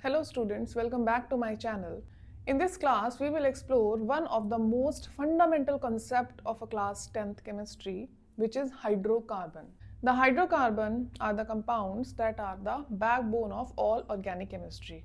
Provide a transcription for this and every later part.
Hello students, welcome back to my channel. In this class, we will explore one of the most fundamental concept of a class 10th chemistry, which is hydrocarbon. The hydrocarbon are the compounds that are the backbone of all organic chemistry.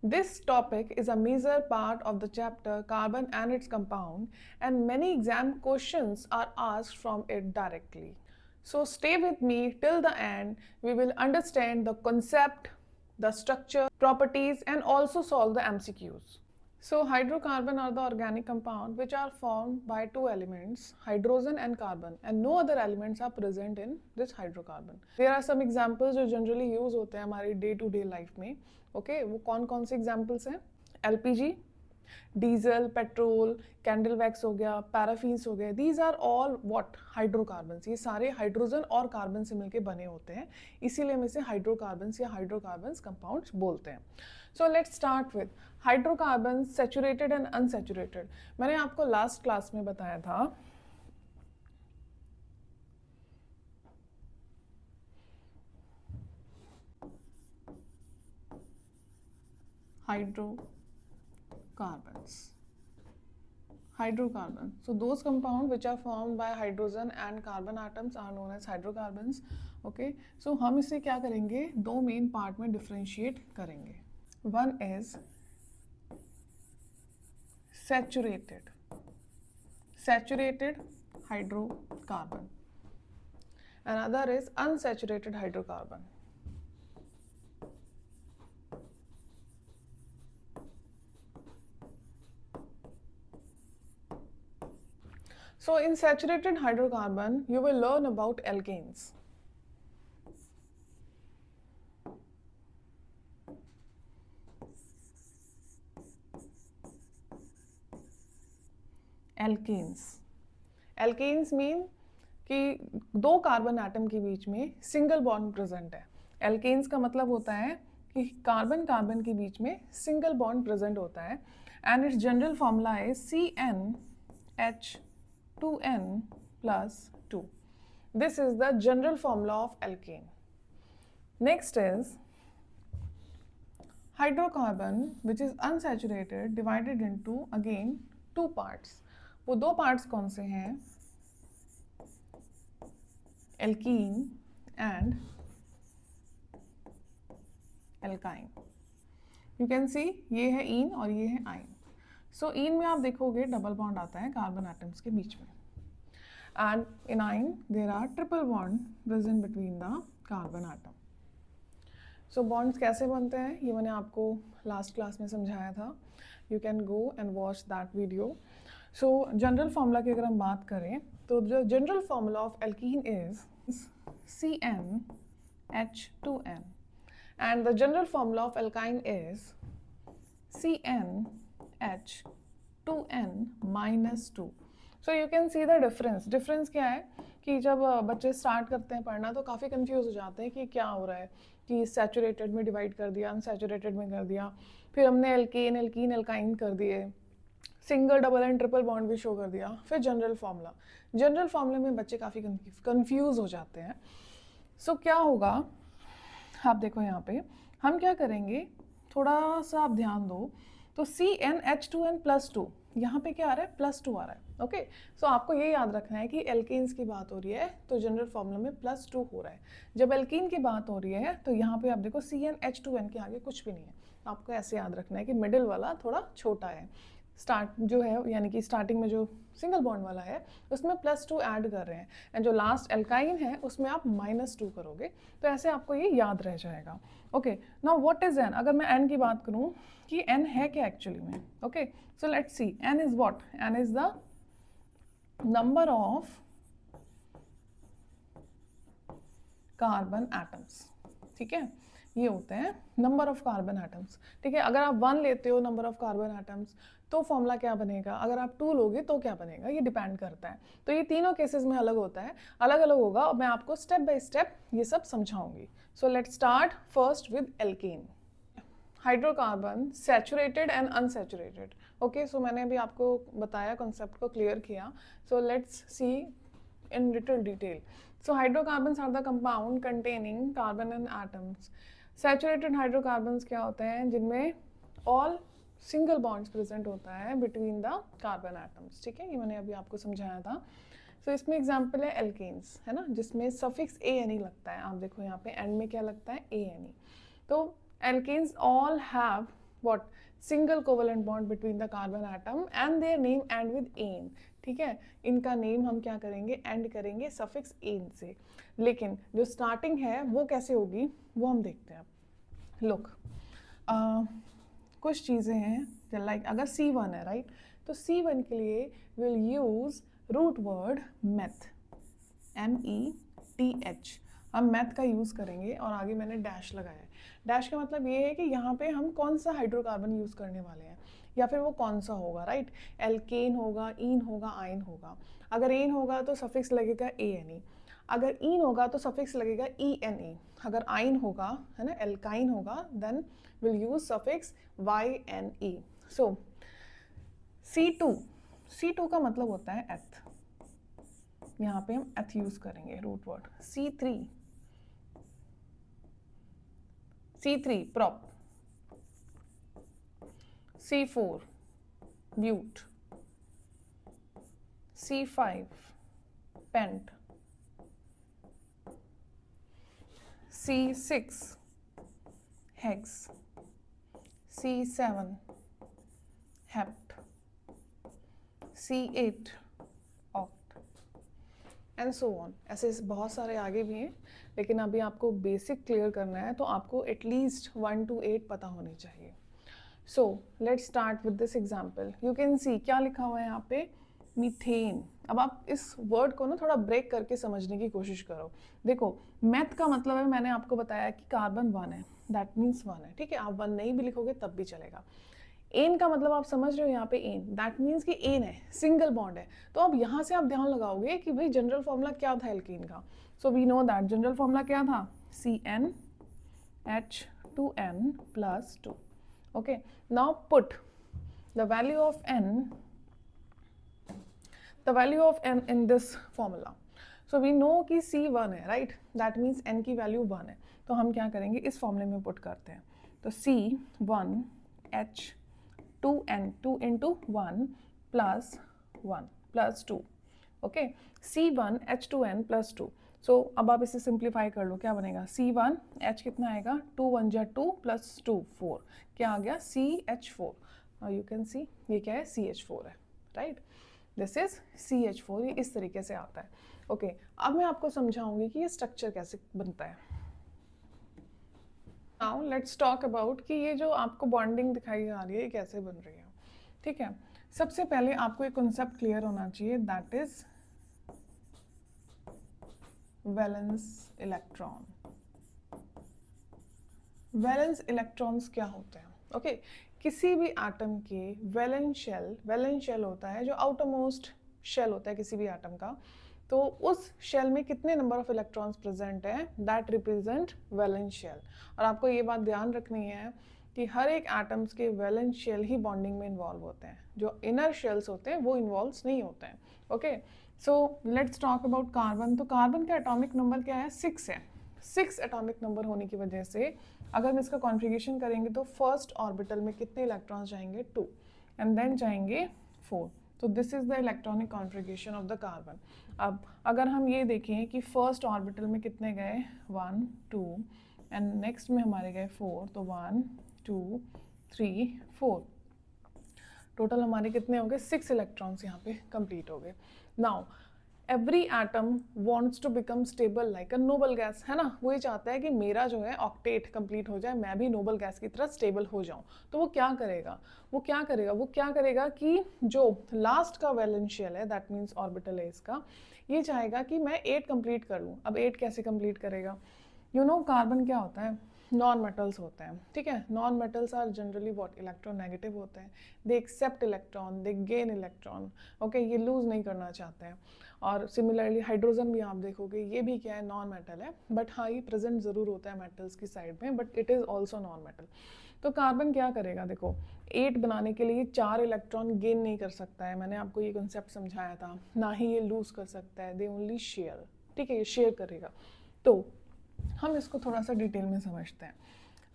This topic is a major part of the chapter Carbon and its compound, and many exam questions are asked from it directly. So stay with me till the end. We will understand the concept, the structure, properties, and also solve the MCQs. So hydrocarbon are the organic compound which are formed by two elements, hydrogen and carbon, and no other elements are present in this hydrocarbon. There are some examples जो generally use होते हैं हमारी day to day life में. Okay, वो कौन कौन से examples हैं? LPG, diesel, petrol, candle wax हो गया, पैराफिन्स हो गए, these are all what hydrocarbons. ये सारे हाइड्रोजन और कार्बन से मिलकर बने होते हैं, इसीलिए हम इसे हाइड्रोकार्बन्स या हाइड्रोकार्बन्स कंपाउंड्स बोलते हैं. सो let's start with hydrocarbons saturated and unsaturated. मैंने आपको लास्ट क्लास में बताया था hydrocarbon. So those compounds which are formed by hydrogen and carbon atoms are known as hydrocarbons. Okay, so हम इसे क्या करेंगे, दो मेन पार्ट में डिफरेंशिएट करेंगे. One is saturated hydrocarbon. Another is unsaturated hydrocarbon. So in saturated hydrocarbon, you will learn about alkanes. Alkanes mean कि दो carbon atom के बीच में सिंगल बॉन्ड प्रेजेंट है. एल्केन्स का मतलब होता है कि कार्बन कार्बन के बीच में सिंगल बॉन्ड प्रेजेंट होता है, and it's general formula is CnH2n+2. This is the general formula of alkane. Next is hydrocarbon, which is unsaturated, divided into again two parts. वो दो parts कौन से हैं? Alkene and alkyne. You can see ये है इन और ये है आइन. सो इन में आप देखोगे डबल बॉन्ड आता है कार्बन एटम्स के बीच में, and in yne there are triple bond present between the carbon atom. So bonds कैसे बनते हैं ये मैंने आपको लास्ट क्लास में समझाया था. You can go and watch that video. So general formula की अगर हम बात करें तो जो general formula of alkene is CnH2n and the general formula of alkyne is CnH2n-2. So you can see the difference. Difference क्या है कि जब बच्चे स्टार्ट करते हैं पढ़ना तो काफ़ी कंफ्यूज हो जाते हैं कि क्या हो रहा है, कि सैचुरेटेड में डिवाइड कर दिया, अनसैचुरेटेड में कर दिया, फिर हमने एल्केन एल्कीन एल्काइन कर दिए, single double and triple bond भी शो कर दिया, फिर जनरल फार्मूला में बच्चे काफ़ी कंफ्यूज हो जाते हैं. सो क्या होगा, आप देखो यहाँ पे हम क्या करेंगे, थोड़ा सा आप ध्यान दो. तो CnH2n+2, यहाँ पे क्या आ रहा है, +2 आ रहा है. ओके, सो आपको ये याद रखना है कि एल्केन्स की बात हो रही है तो जनरल फॉर्मूला में +2 हो रहा है. जब एल्कीन की बात हो रही है तो यहाँ पे आप देखो CnH2n के आगे कुछ भी नहीं है. आपको ऐसे याद रखना है कि मिडिल वाला थोड़ा छोटा है. स्टार्ट जो है यानी कि स्टार्टिंग में जो सिंगल बॉन्ड वाला है उसमें +2 ऐड कर रहे हैं, एंड जो लास्ट एल्काइन है उसमें आप -2 करोगे. तो ऐसे आपको ये याद रह जाएगा. Okay, now what is n. अगर मैं n की बात करूं कि n है क्या एक्चुअली में. Okay, so let's C. n is what? n is the number of carbon atoms. ठीक है, ये होते हैं नंबर ऑफ कार्बन एटम्स. ठीक है, अगर आप 1 लेते हो नंबर ऑफ कार्बन एटम्स तो फॉर्मूला क्या बनेगा, अगर आप 2 लोगे तो क्या बनेगा, ये डिपेंड करता है. तो ये तीनों केसेस में अलग होता है, अलग अलग होगा, और मैं आपको स्टेप बाय स्टेप ये सब समझाऊंगी. So let's start first with alkane. Hydrocarbon saturated and unsaturated. Okay, so मैंने अभी आपको बताया, कॉन्सेप्ट को क्लियर किया. So let's see in little detail. So hydrocarbons are the compound containing carbon and atoms saturated hydrocarbons क्या होते हैं, जिनमें ऑल सिंगल बॉन्ड्स प्रेजेंट होता है बिटवीन द कार्बन एटम्स, ठीक है, ये मैंने अभी आपको समझाया था। सो इसमें एग्जांपल है एल्केन्स, है ना, जिसमें सफिक्स ANE लगता है। आप देखो यहाँ पे एंड में क्या लगता है, ANE। तो alkanes all have what, single covalent bond between the carbon atom and their name end with ane, ठीक है। इनका नेम हम क्या करेंगे, एंड करेंगे सफिक्स एन से। लेकिन जो स्टार्टिंग है वो कैसे होगी वो हम देखते हैं। लुक, कुछ चीज़ें हैं लाइक अगर C1 है राइट, तो C1 के लिए will use root word meth, METH। हम मैथ का यूज़ करेंगे और आगे मैंने डैश लगाया है। डैश का मतलब ये है कि यहाँ पे हम कौन सा हाइड्रोकार्बन यूज़ करने वाले हैं या फिर वो कौन सा होगा, राइट। एल्केन होगा, ईन होगा, आइन होगा। अगर एन होगा तो सफिक्स लगेगा ANE, अगर ईन होगा तो सफिक्स लगेगा ENE, अगर आइन होगा, है ना, एल्काइन होगा, then will use suffix YNE। So C2 का मतलब होता है एथ, यहाँ पे हम एथ यूज करेंगे root word. C3 prop, C4 but, C5 pent, C6 hex, C7 hept, C8 oct and so on. ऐसे बहुत सारे आगे भी हैं, लेकिन अभी आपको बेसिक क्लियर करना है तो आपको एटलीस्ट 1 to 8 पता होनी चाहिए। सो let's start with this example. You can see क्या लिखा हुआ है यहाँ पे, मीथेन। अब आप इस वर्ड को ना थोड़ा ब्रेक करके समझने की कोशिश करो। देखो, मैथ का मतलब है, मैंने आपको बताया कि कार्बन 1 है, दैट मीन्स 1 है, ठीक है। आप 1 नहीं भी लिखोगे तब भी चलेगा। एन का मतलब आप समझ रहे हो, यहाँ पे एन, दैट मीन्स कि एन है, सिंगल बॉन्ड है। तो अब यहाँ से आप ध्यान लगाओगे कि भाई जनरल फॉर्मूला क्या था एल्कीन का। So we know that general formula क्या था, CnH2n + 2। Okay, now put the value of n in this formula. So we know कि C1 है, right? That means n की वैल्यू 1 है। तो हम क्या करेंगे, इस फॉर्मूले में पुट करते हैं। तो C1H2n, 2 into 1 + 1 + 2, ओके, C1H2n + 2। सो अब आप इसे सिंप्लीफाई कर लो, क्या बनेगा, C1H कितना आएगा, 2 1 जा 2 + 2 4, क्या आ गया, CH4। यू कैन सी ये क्या है, CH4 है, राइट। दिस इज CH4, ये इस तरीके से आता है। ओके, अब मैं आपको समझाऊंगी कि ये स्ट्रक्चर कैसे बनता है। नाउ लेट्स टॉक अबाउट कि ये जो आपको बॉन्डिंग दिखाई जा रही है ये कैसे बन रही है, ठीक है। सबसे पहले आपको एक कॉन्सेप्ट क्लियर होना चाहिए, that is valence electron. Valence electrons क्या होते हैं, ओके। किसी भी एटम के वैलेंस शेल होता है, जो आउटर मोस्ट शेल होता है किसी भी एटम का, तो उस शेल में कितने नंबर ऑफ इलेक्ट्रॉन्स प्रेजेंट है, दैट रिप्रेजेंट वैलेंस शेल। और आपको ये बात ध्यान रखनी है कि हर एक एटम्स के वैलेंस शेल ही बॉन्डिंग में इन्वॉल्व होते हैं, जो इनर शेल्स होते हैं वो इन्वॉल्व नहीं होते हैं, okay. So let's talk about carbon. तो कार्बन का एटॉमिक नंबर क्या है, 6 है। 6 एटॉमिक नंबर होने की वजह से अगर हम इसका कॉन्फ़िगरेशन करेंगे तो फर्स्ट ऑर्बिटल में कितने इलेक्ट्रॉन्स जाएंगे, 2, एंड देन जाएंगे 4। तो this is the electronic configuration of the carbon. अब अगर हम ये देखें कि फर्स्ट ऑर्बिटल में कितने गए, 1 2, एंड नेक्स्ट में हमारे गए 4, तो 1 2 3 4, टोटल हमारे कितने हो गए, 6 इलेक्ट्रॉन्स यहाँ पे कंप्लीट हो गए। Now every atom wants to become stable like a noble gas, है ना। वो ये चाहता है कि मेरा जो है ऑक्टेट कंप्लीट हो जाए, मैं भी नोबल गैस की तरह स्टेबल हो जाऊं। तो वो क्या करेगा कि जो लास्ट का वैलेंस शेल है, दैट मीन्स ऑर्बिटल है इसका, ये चाहेगा कि मैं 8 कंप्लीट कर लूँ। अब 8 कैसे कंप्लीट करेगा, यू नो कार्बन क्या होता है, नॉन मेटल्स होते हैं, ठीक है। Non metals are generally what, electronegative होते हैं, they accept electron, they gain electron, okay, ये लूज नहीं करना चाहते हैं। और सिमिलरली हाइड्रोजन भी आप देखोगे, ये भी क्या है, नॉन मेटल है, बट हाँ ये प्रेजेंट ज़रूर होता है मेटल्स की साइड में, but it is also non metal. तो कार्बन क्या करेगा, देखो 8 बनाने के लिए 4 इलेक्ट्रॉन गेन नहीं कर सकता है, मैंने आपको ये कॉन्सेप्ट समझाया था, ना ही ये लूज कर सकता है, दे ओनली शेयर, ठीक है, ये शेयर करेगा। तो हम इसको थोड़ा सा डिटेल में समझते हैं।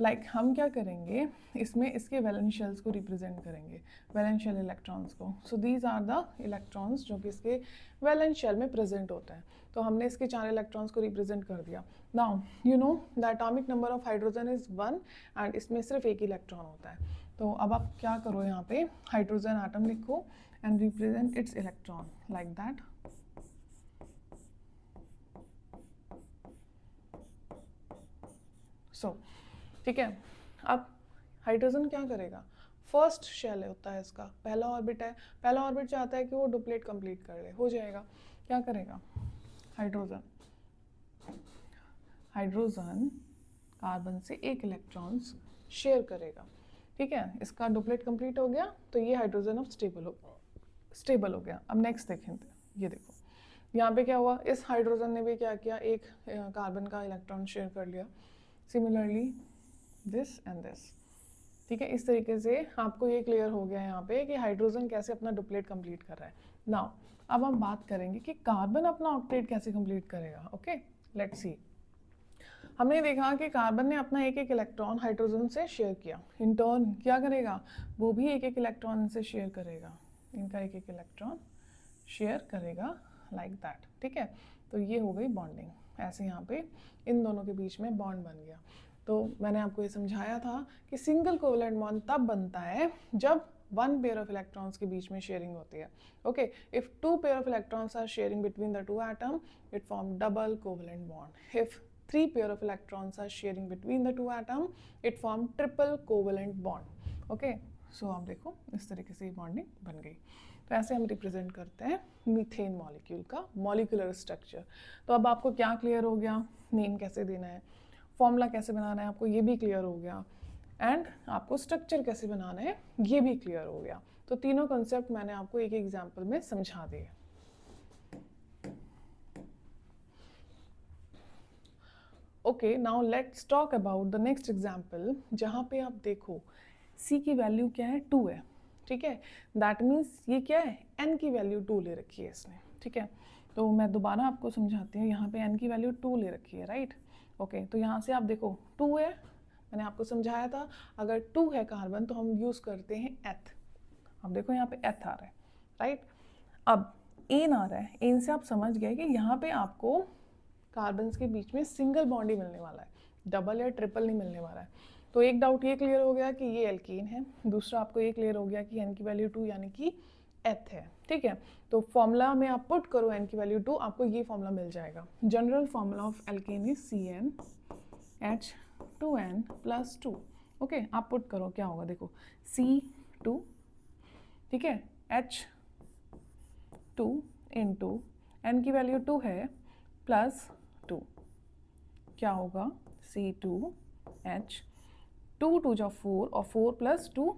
लाइक हम क्या करेंगे, इसमें इसके वैलेंस शेल्स को रिप्रेजेंट करेंगे, वैलेंस शेल इलेक्ट्रॉन्स को. So these are the electrons जो कि इसके वैलेंस शेल में प्रेजेंट होते हैं. तो हमने इसके 4 इलेक्ट्रॉन्स को रिप्रेजेंट कर दिया. Now you know the atomic number of hydrogen is 1 and इसमें सिर्फ एक इलेक्ट्रॉन होता है. तो अब आप क्या करो, यहाँ पे हाइड्रोजन एटम लिखो and represent its electron like that. So ठीक है, अब हाइड्रोजन क्या करेगा, फर्स्ट शेल होता है इसका, पहला ऑर्बिट है, पहला ऑर्बिट चाहता है कि वो डुप्लेट कंप्लीट कर ले, हो जाएगा. क्या करेगा हाइड्रोजन, हाइड्रोजन कार्बन से एक इलेक्ट्रॉन्स शेयर करेगा. ठीक है, इसका डुप्लेट कंप्लीट हो गया, तो ये हाइड्रोजन अब स्टेबल हो गया. अब नेक्स्ट देखें, ये देखो यहाँ पे क्या हुआ, इस हाइड्रोजन ने भी क्या किया, एक कार्बन का इलेक्ट्रॉन शेयर कर लिया. Similarly this and this. ठीक है, इस तरीके से आपको ये क्लियर हो गया यहाँ पे कि हाइड्रोजन कैसे अपना डुप्लेट कंप्लीट कर रहा है. नाउ अब हम बात करेंगे कि कार्बन अपना ऑक्टेट कैसे कंप्लीट करेगा. Okay, let's see. हमने देखा कि कार्बन ने अपना एक एक इलेक्ट्रॉन हाइड्रोजन से शेयर किया. इन टर्न क्या करेगा, वो भी एक एक इलेक्ट्रॉन से शेयर करेगा, इनका एक एक इलेक्ट्रॉन शेयर करेगा लाइक दैट. ठीक है, तो ये हो गई बॉन्डिंग. ऐसे यहाँ पे इन दोनों के बीच में बॉन्ड बन गया. तो मैंने आपको ये समझाया था कि सिंगल कोवलेंट बॉन्ड तब बनता है जब वन पेयर ऑफ इलेक्ट्रॉन्स के बीच में शेयरिंग होती है. Okay, if two pair of electrons are sharing between the two atom it form double covalent bond. If three pair of electrons are sharing between the two atom it form triple covalent bond. okay, so आप देखो इस तरीके से bonding बन गई. तो ऐसे हम रिप्रेजेंट करते हैं मीथेन मॉलिक्यूल का मॉलिक्यूलर स्ट्रक्चर. तो अब आपको क्या क्लियर हो गया, नेम कैसे देना है, फॉर्मूला कैसे बनाना है, आपको ये भी क्लियर हो गया, एंड आपको स्ट्रक्चर कैसे बनाना है ये भी क्लियर हो गया. तो तीनों कॉन्सेप्ट मैंने आपको एक एग्जाम्पल में समझा दिए. Okay, now let's talk about the next example, जहाँ पे आप देखो C की वैल्यू क्या है, 2 है. ठीक है, दैट मीन्स ये क्या है, N की वैल्यू 2 ले रखी है इसने. ठीक है, तो मैं दोबारा आपको समझाती हूँ. यहाँ पे N की वैल्यू 2 ले रखी है, राइट. ओके, तो यहाँ से आप देखो 2 है, मैंने आपको समझाया था अगर 2 है कार्बन तो हम यूज़ करते हैं एथ. अब देखो यहाँ पे एथ आ रहा है, राइट. अब एन आ रहा है, एन से आप समझ गए कि यहाँ पे आपको कार्बन्स के बीच में सिंगल बॉन्ड ही मिलने वाला है, डबल या ट्रिपल नहीं मिलने वाला है. तो एक डाउट ये क्लियर हो गया कि ये एल्कीन है. दूसरा आपको ये क्लियर हो गया कि एन की वैल्यू 2 यानी कि एथ है. ठीक है, तो फॉर्मूला में आप पुट करो एन की वैल्यू 2, आपको ये फॉर्मूला मिल जाएगा. General formula of alkene is CnH2n+2. Okay, आप पुट करो क्या होगा, देखो C2, ठीक है, H2 इंटू एन की वैल्यू 2 है प्लस 2, क्या होगा C2H, 2 2 जा 4 और 4 + 2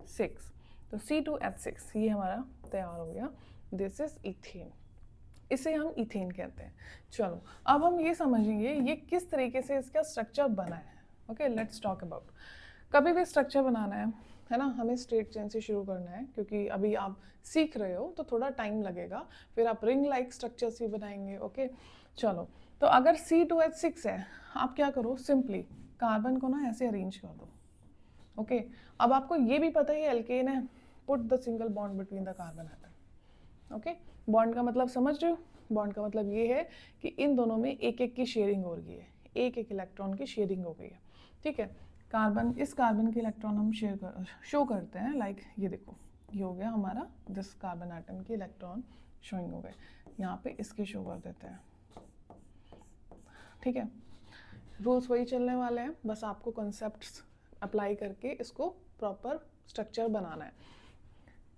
6, तो C2H6 ये हमारा तैयार हो गया. दिस इज इथेन, इसे हम इथेन कहते हैं. चलो अब हम ये समझेंगे ये किस तरीके से इसका स्ट्रक्चर बना है. Okay, let's talk about. कभी भी स्ट्रक्चर बनाना है ना, हमें स्ट्रेट चेन से शुरू करना है क्योंकि अभी आप सीख रहे हो तो थोड़ा टाइम लगेगा, फिर आप रिंग लाइक स्ट्रक्चर्स भी बनाएंगे. ओके, चलो तो अगर C2H6 है, आप क्या करो, सिंपली कार्बन को ना ऐसे अरेंज कर दो. ओके, अब आपको ये भी पता है ये एल्केन है, put the single bond between the carbon atom. Okay, bond का मतलब समझ रहे हो, बॉन्ड का मतलब ये है कि इन दोनों में एक एक की शेयरिंग हो रही है, एक एक इलेक्ट्रॉन की शेयरिंग हो गई है. ठीक है, कार्बन, इस कार्बन के इलेक्ट्रॉन हम शो करते हैं, लाइक ये देखो ये हो गया हमारा, दिस कार्बन एटम के इलेक्ट्रॉन शोइंग हो गए. यहाँ पे इसके शो कर देते हैं. ठीक है, रूल्स वही चलने वाले हैं, बस आपको कॉन्सेप्ट्स अप्लाई करके इसको प्रॉपर स्ट्रक्चर बनाना है.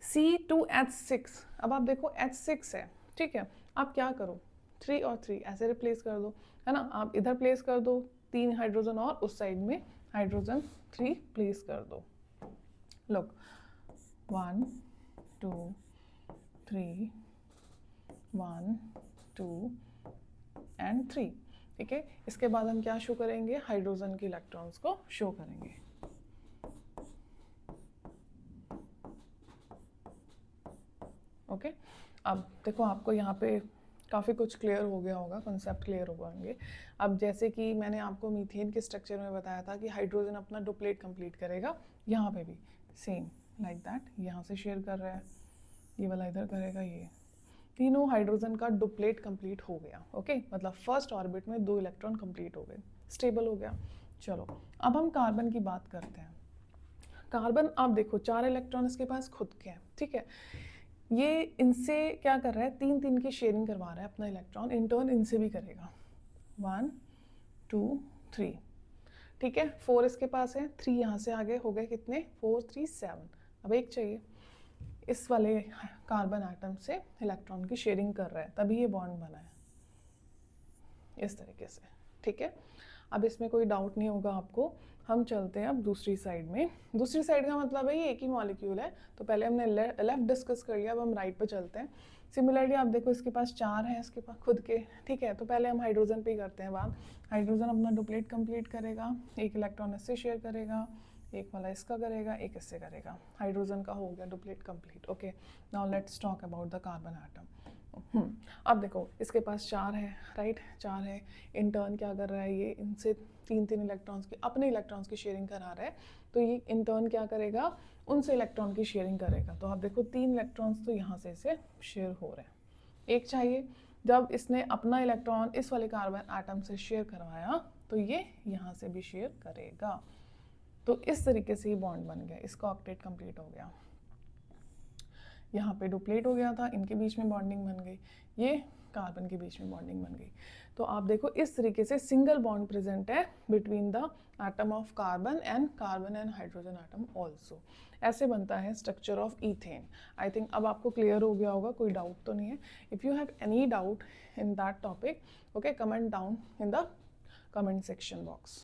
C2H6, अब आप देखो H6 है. ठीक है, आप क्या करो, 3 और 3 ऐसे रिप्लेस कर दो, है ना. आप इधर प्लेस कर दो 3 हाइड्रोजन और उस साइड में हाइड्रोजन 3 प्लेस कर दो. Look 1 2 3 1 2 and 3. ठीक है, इसके बाद हम क्या शो करेंगे, हाइड्रोजन के इलेक्ट्रॉन्स को शो करेंगे. ओके, अब देखो आपको यहाँ पे काफ़ी कुछ क्लियर हो गया होगा, कॉन्सेप्ट क्लियर हो होंगे। अब जैसे कि मैंने आपको मीथेन के स्ट्रक्चर में बताया था कि हाइड्रोजन अपना डुप्लेट कंप्लीट करेगा, यहाँ पे भी सेम लाइक दैट, यहाँ से शेयर कर रहा है, ये वाला इधर करेगा, ये तीनों हाइड्रोजन का डुप्लेट कंप्लीट हो गया। ओके, मतलब फर्स्ट ऑर्बिट में 2 इलेक्ट्रॉन कंप्लीट हो गए, स्टेबल हो गया। चलो अब हम कार्बन की बात करते हैं। कार्बन आप देखो 4 इलेक्ट्रॉन इसके पास खुद के हैं, ठीक है। ये इनसे क्या कर रहा है, 3 की शेयरिंग करवा रहा है अपना इलेक्ट्रॉन, इन टर्न इनसे भी करेगा। 1 2 3, ठीक है। 4 इसके पास है, 3 यहाँ से आगे हो गए कितने, 4 3 7। अब एक चाहिए, इस वाले कार्बन एटम से इलेक्ट्रॉन की शेयरिंग कर रहा है, तभी ये बॉन्ड बना है इस तरीके से, ठीक है। अब इसमें कोई डाउट नहीं होगा आपको। हम चलते हैं अब दूसरी साइड में। दूसरी साइड का मतलब है ये एक ही मॉलिक्यूल है, तो पहले हमने लेफ्ट डिस्कस कर लिया, अब हम राइट पे चलते हैं। सिमिलरली आप देखो इसके पास 4 है इसके पास खुद के, ठीक है। तो पहले हम हाइड्रोजन पे ही करते हैं बात। हाइड्रोजन अपना डुप्लेट कंप्लीट करेगा, एक इलेक्ट्रॉन इससे शेयर करेगा, एक वाला इसका करेगा, एक इससे करेगा। हाइड्रोजन का हो गया duplet complete. Okay, now let's talk about the carbon atom. अब देखो इसके पास 4 है, राइट, 4 है। इन टर्न क्या कर रहा है, ये इनसे 3 इलेक्ट्रॉन्स की, अपने इलेक्ट्रॉन्स की शेयरिंग करा रहा है, तो ये इन टर्न क्या करेगा, उनसे इलेक्ट्रॉन की शेयरिंग करेगा। तो आप देखो 3 इलेक्ट्रॉन्स तो यहाँ से इसे शेयर हो रहे हैं, एक चाहिए। जब इसने अपना इलेक्ट्रॉन इस वाले कार्बन एटम से शेयर करवाया, तो ये यहाँ से भी शेयर करेगा। तो इस तरीके से ही बॉन्ड बन गया, इसका ऑक्टेट कंप्लीट हो गया। यहाँ पे डुप्लेट हो गया था, इनके बीच में बॉन्डिंग बन गई, ये कार्बन के बीच में बॉन्डिंग बन गई। तो आप देखो इस तरीके से सिंगल बॉन्ड प्रेजेंट है between the atom of carbon and hydrogen atom also. ऐसे बनता है structure of ethane. I think अब आपको क्लियर हो गया होगा, कोई डाउट तो नहीं है। If you have any doubt in that topic, okay, comment down in the comment section box.